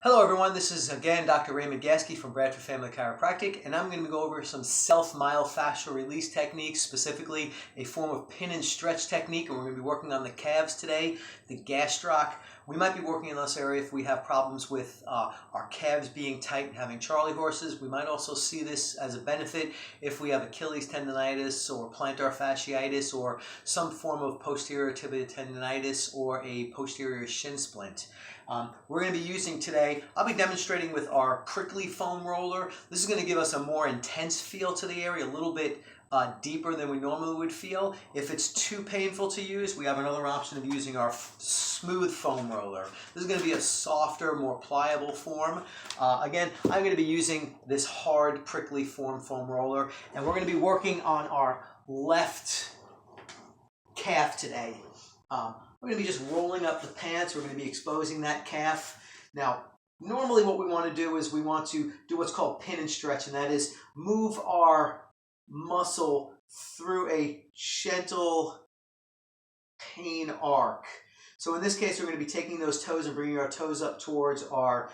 Hello everyone, this is again Dr. Raymond Gasky from Bradford Family Chiropractic, and I'm going to go over some self-myofascial release techniques, specifically a form of pin and stretch technique, and we're going to be working on the calves today, the gastroc. We might be working in this area if we have problems with our calves being tight and having Charlie horses. We might also see this as a benefit if we have Achilles tendinitis or plantar fasciitis or some form of posterior tibia tendinitis or a posterior shin splint. We're going to be using today, I'll be demonstrating with our prickly foam roller. This is going to give us a more intense feel to the area, a little bit deeper than we normally would feel. If it's too painful to use, we have another option of using our smooth foam roller. This is going to be a softer, more pliable form. Again, I'm going to be using this hard, prickly foam roller, and we're going to be working on our left calf today. We're going to be just rolling up the pants. We're going to be exposing that calf. Now, normally what we want to do is we want to do what's called pin and stretch, and that is move our muscle through a gentle pain arc. So in this case, we're going to be taking those toes and bringing our toes up towards our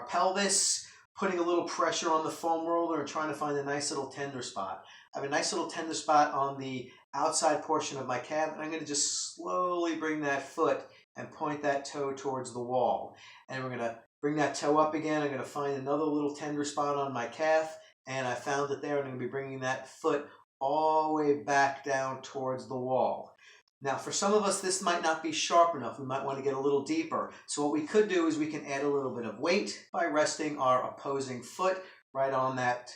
pelvis, putting a little pressure on the foam roller and trying to find a nice little tender spot. I have a nice little tender spot on the outside portion of my calf, and I'm going to just slowly bring that foot and point that toe towards the wall. And we're going to bring that toe up again. I'm going to find another little tender spot on my calf, and I found it there. I'm going to be bringing that foot all the way back down towards the wall. Now, for some of us, this might not be sharp enough. We might want to get a little deeper. So what we could do is we can add a little bit of weight by resting our opposing foot right on that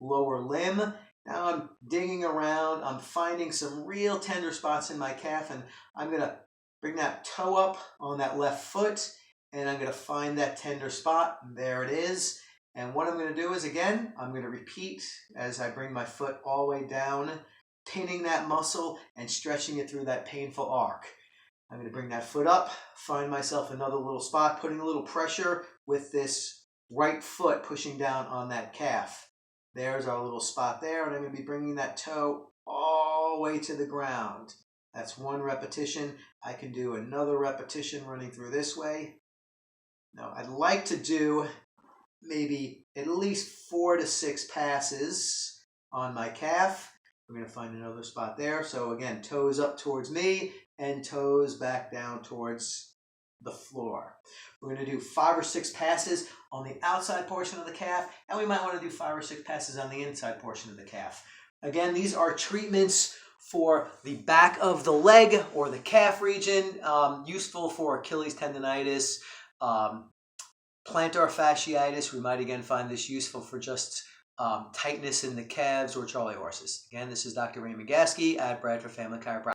lower limb. Now I'm digging around, I'm finding some real tender spots in my calf, and I'm going to bring that toe up on that left foot, and I'm going to find that tender spot. There it is. And what I'm going to do is, again, I'm going to repeat as I bring my foot all the way down, pinning that muscle and stretching it through that painful arc. I'm going to bring that foot up, find myself another little spot, putting a little pressure with this right foot pushing down on that calf. There's our little spot there, and I'm going to be bringing that toe all the way to the ground. That's one repetition. I can do another repetition running through this way. Now, I'd like to do maybe at least 4 to 6 passes on my calf. We're going to find another spot there. So again, toes up towards me and toes back down towards the floor. We're going to do 5 or 6 passes on the outside portion of the calf, and we might want to do 5 or 6 passes on the inside portion of the calf. Again, these are treatments for the back of the leg or the calf region, useful for Achilles tendinitis, plantar fasciitis. We might again find this useful for just tightness in the calves or Charlie horses. Again, this is Dr. Raymond Gasky at Bradford Family Chiropractic.